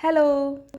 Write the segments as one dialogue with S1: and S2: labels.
S1: Hello,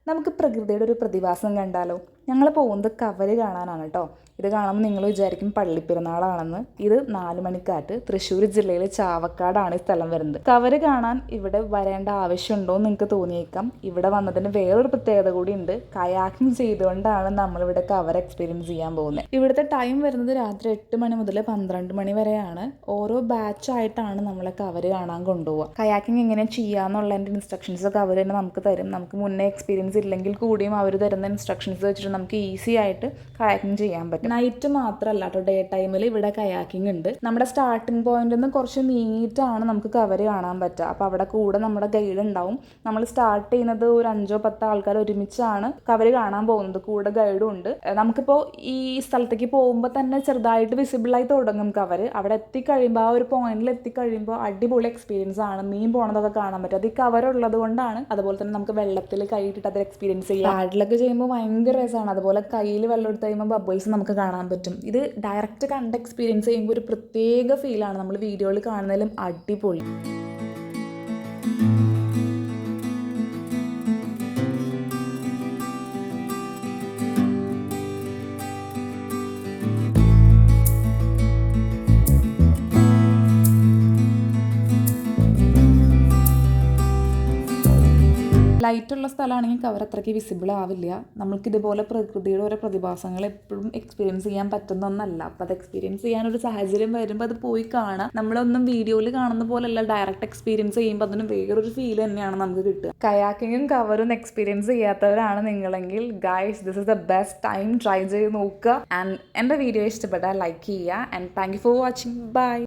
S1: നമുക്ക് പ്രകൃതിയുടെ ഒരു പ്രതിഭാസം കണ്ടാലോ? ഞങ്ങൾ പോകുന്നത് കവര് കാണാനാണ് കേട്ടോ. ഇത് കാണുമ്പോൾ നിങ്ങൾ വിചാരിക്കും പള്ളിപ്പെരുന്നാളാണെന്ന്. ഇത് 4 മണിക്കാറ്റ് തൃശ്ശൂർ ജില്ലയിലെ ചാവക്കാടാണ് ഈ സ്ഥലം വരുന്നത്. കവര് കാണാൻ ഇവിടെ വരേണ്ട ആവശ്യമുണ്ടോ എന്ന് നിങ്ങൾക്ക് തോന്നിയേക്കാം. ഇവിടെ വന്നതിന് വേറൊരു പ്രത്യേകത കൂടി ഉണ്ട്. കയാക്കിംഗ് ചെയ്തുകൊണ്ടാണ് നമ്മളിവിടെ കവർ എക്സ്പീരിയൻസ് ചെയ്യാൻ പോകുന്നത്. ഇവിടുത്തെ ടൈം വരുന്നത് രാത്രി 8 മണി മുതൽ 12 മണി വരെയാണ്. ഓരോ ബാച്ചായിട്ടാണ് നമ്മളെ കവര് കാണാൻ കൊണ്ടുപോവുക. കയാക്കിംഗ് എങ്ങനെ ചെയ്യാന്നുള്ളതിൻ്റെ ഇൻസ്ട്രക്ഷൻസ് ഒക്കെ അവർ തന്നെ നമുക്ക് തരും. നമുക്ക് മുന്നേ എക്സ്പീരിയൻസ് ഇല്ലെങ്കിൽ കൂടിയും അവർ തരുന്ന ഇൻസ്ട്രക്ഷൻസ് വെച്ചിട്ട് നമുക്ക് ഈസി ആയിട്ട് കയാക്കിംഗ് ചെയ്യാൻ പറ്റും. നൈറ്റ് മാത്രമല്ല കേട്ടോ, ഡേ ടൈമിൽ ഇവിടെ കയാക്കിംഗ് ഉണ്ട്. നമ്മുടെ സ്റ്റാർട്ടിംഗ് പോയിന്റിൽ നിന്ന് കുറച്ച് നീങ്ങിയിട്ടാണ് നമുക്ക് കവര് കാണാൻ പറ്റുക. അപ്പോൾ അവിടെ കൂടെ നമ്മുടെ ഗൈഡ് ഉണ്ടാവും. നമ്മൾ സ്റ്റാർട്ട് ചെയ്യുന്നത് ഒരു 5-10 ആൾക്കാർ ഒരുമിച്ചാണ് കവര് കാണാൻ പോകുന്നത്. കൂടെ ഗൈഡും ഉണ്ട്. നമുക്കിപ്പോൾ ഈ സ്ഥലത്തേക്ക് പോകുമ്പോൾ തന്നെ ചെറുതായിട്ട് വിസിബിളായി തുടങ്ങും കവര്. അവിടെ എത്തിക്കഴിയുമ്പോൾ ആ ഒരു പോയിന്റിൽ എത്തിക്കഴിയുമ്പോൾ അടിപൊളി എക്സ്പീരിയൻസ് ആണ്. മീൻ പോണതൊക്കെ കാണാൻ പറ്റും. അത് ഈ കവറുള്ളത് കൊണ്ടാണ്. അതുപോലെ തന്നെ നമുക്ക് വെള്ളത്തിൽ കൈയിട്ടിട്ട് അത് എക്സ്പീരിയൻസ് ചെയ്യാം. പാഡിലൊക്കെ ചെയ്യുമ്പോൾ ഭയങ്കര രസമാണ്. അതുപോലെ കയ്യിൽ വെള്ളം എടുത്ത് കഴിയുമ്പോൾ ബബിൾസ് നമുക്ക് കാണാൻ പറ്റും. ഇത് ഡയറക്റ്റ് കണ്ട് എക്സ്പീരിയൻസ് ചെയ്യുമ്പോൾ ഒരു പ്രത്യേക ഫീലാണ്. നമ്മൾ വീഡിയോയിൽ കാണുന്നതിലും അടിപൊളി. ലൈറ്റുള്ള സ്ഥലമാണെങ്കിൽ കവർ അത്രയ്ക്ക് വിസിബിൾ ആവില്ല. നമ്മൾക്കിതുപോലെ പ്രകൃതിയുടെ ഓരോ പ്രതിഭാസങ്ങൾ എപ്പോഴും എക്സ്പീരിയൻസ് ചെയ്യാൻ പറ്റുന്ന ഒന്നല്ല. അപ്പം അത് എക്സ്പീരിയൻസ് ചെയ്യാനൊരു സാഹചര്യം വരുമ്പോൾ അത് പോയി കാണാം. നമ്മളൊന്നും വീഡിയോയിൽ കാണുന്ന പോലെയല്ല, ഡയറക്റ്റ് എക്സ്പീരിയൻസ് ചെയ്യുമ്പോൾ അതിന് വേറൊരു ഫീൽ തന്നെയാണ് നമുക്ക് കിട്ടുക. കയാക്കിങ്ങും കവറും എക്സ്പീരിയൻസ് ചെയ്യാത്തവരാണ് നിങ്ങളെങ്കിൽ guys, this is the best time. Try ചെയ്ത് നോക്കുക. ആൻഡ് എൻ്റെ വീഡിയോ ഇഷ്ടപ്പെട്ടാൽ ലൈക്ക് ചെയ്യുക. And thank you for watching. By.